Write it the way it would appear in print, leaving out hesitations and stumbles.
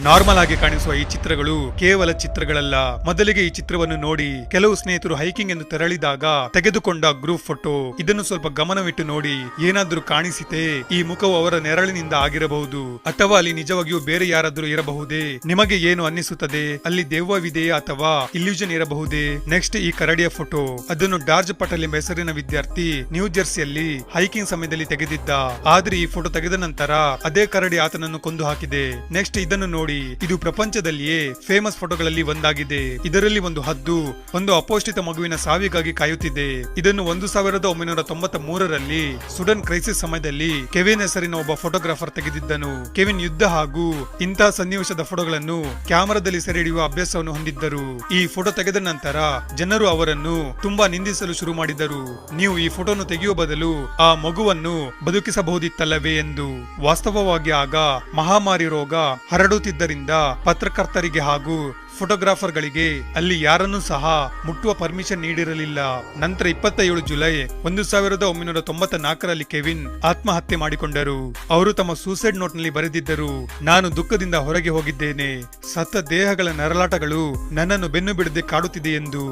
Normal ಆಗಿ ಕಾಣಿಸುವ ಈ ಚಿತ್ರಗಳು ಕೇವಲ ಚಿತ್ರಗಳಲ್ಲ. ಮೊದಲಿಗೆ ಈ ಚಿತ್ರವನ್ನು ನೋಡಿ ಕೆಲವು ಸ್ನೇಹಿತರು ಹೈಕಿಂಗ್ ಎಂದು ತೆರಳಿದಾಗ ತೆಗೆದುಕೊಂಡ ಗ್ರೂಪ್ ಫೋಟೋ. ಇದನ್ನು ಸ್ವಲ್ಪ ಗಮನವಿಟ್ಟು ನೋಡಿ, ಏನಾದ್ರೂ ಕಾಣಿಸಿತೆ? ಈ ಮುಖವು ಅವರ ನೆರಳಿನಿಂದ ಆಗಿರಬಹುದು, ಅಥವಾ ಅಲ್ಲಿ ನಿಜವಾಗಿಯೂ ಬೇರೆ ಯಾರಾದ್ರೂ ಇರಬಹುದೇ? ನಿಮಗೆ ಏನು ಅನ್ನಿಸುತ್ತದೆ? ಅಲ್ಲಿ ದೆವ್ವವಿದೆಯೇ ಅಥವಾ ಇಲ್ಯೂಷನ್ ಇರಬಹುದೇ? ನೆಕ್ಸ್ಟ್ ಈ ಕರಡಿಯ ಫೋಟೋ. ಅದನ್ನು ಡಾರ್ಜ್ ಪಟೇಲ್ ಎಂಬ ಹೆಸರಿನ ವಿದ್ಯಾರ್ಥಿ ನ್ಯೂ ಜೆರ್ಸಿಯಲ್ಲಿ ಹೈಕಿಂಗ್ ಸಮಯದಲ್ಲಿ ತೆಗೆದಿದ್ದ. ಆದ್ರೆ ಈ ಫೋಟೋ ತೆಗೆದ ನಂತರ ಅದೇ ಕರಡಿ ಆತನನ್ನು ಕೊಂದು ಹಾಕಿದೆ. ನೆಕ್ಸ್ಟ್ ಇದನ್ನು ನೋಡಿ, ಇದು ಪ್ರಪಂಚದಲ್ಲಿಯೇ ಫೇಮಸ್ ಫೋಟೋಗಳಲ್ಲಿ ಒಂದಾಗಿದೆ. ಇದರಲ್ಲಿ ಒಂದು ಹದ್ದು ಒಂದು ಅಪೌಷ್ಟಿತ ಮಗುವಿನ ಸಾವಿಗಾಗಿ ಕಾಯುತ್ತಿದೆ. ಇದನ್ನು 1993ರಲ್ಲಿ ಸುಡನ್ ಕ್ರೈಸಿಸ್ ಸಮಯದಲ್ಲಿ ಕೆವಿನ್ ಹೆಸರಿನ ಒಬ್ಬ ಫೋಟೋಗ್ರಾಫರ್ ತೆಗೆದಿದ್ದನು. ಕೆವಿನ್ ಯುದ್ಧ ಹಾಗೂ ಇಂತಹ ಸನ್ನಿವೇಶದ ಫೋಟೋಗಳನ್ನು ಕ್ಯಾಮೆರಾದಲ್ಲಿ ಸೆರೆ ಹಿಡಿಯುವ ಅಭ್ಯಾಸವನ್ನು ಹೊಂದಿದ್ದರು. ಈ ಫೋಟೋ ತೆಗೆದ ನಂತರ ಜನರು ಅವರನ್ನು ತುಂಬಾ ನಿಂದಿಸಲು ಶುರು ಮಾಡಿದರು. ನೀವು ಈ ಫೋಟೋನು ತೆಗೆಯುವ ಬದಲು ಆ ಮಗುವನ್ನು ಬದುಕಿಸಬಹುದಿತ್ತಲ್ಲವೇ ಎಂದು. ವಾಸ್ತವವಾಗಿ ಆಗ ಮಹಾಮಾರಿ ರೋಗ ಹರಡುತ್ತಿದ್ದರಿಂದ ಪತ್ರಕರ್ತರಿಗೆ ಹಾಗೂ ಫೋಟೋಗ್ರಾಫರ್ಗಳಿಗೆ ಅಲ್ಲಿ ಯಾರನ್ನೂ ಸಹ ಮುಟ್ಟುವ ಪರ್ಮಿಷನ್ ನೀಡಿರಲಿಲ್ಲ. ನಂತರ 27 ಜುಲೈ 1994ರಲ್ಲಿ ಕೆವಿನ್ ಆತ್ಮಹತ್ಯೆ ಮಾಡಿಕೊಂಡರು. ಅವರು ತಮ್ಮ ಸೂಸೈಡ್ ನೋಟ್ ನಲ್ಲಿ ಬರೆದಿದ್ದರು, ನಾನು ದುಃಖದಿಂದ ಹೊರಗೆ ಹೋಗಿದ್ದೇನೆ, ಸತ್ತ ದೇಹಗಳ ನರಳಾಟಗಳು ನನ್ನನ್ನು ಬೆನ್ನು ಬಿಡದೆ ಕಾಡುತ್ತಿದೆ ಎಂದು.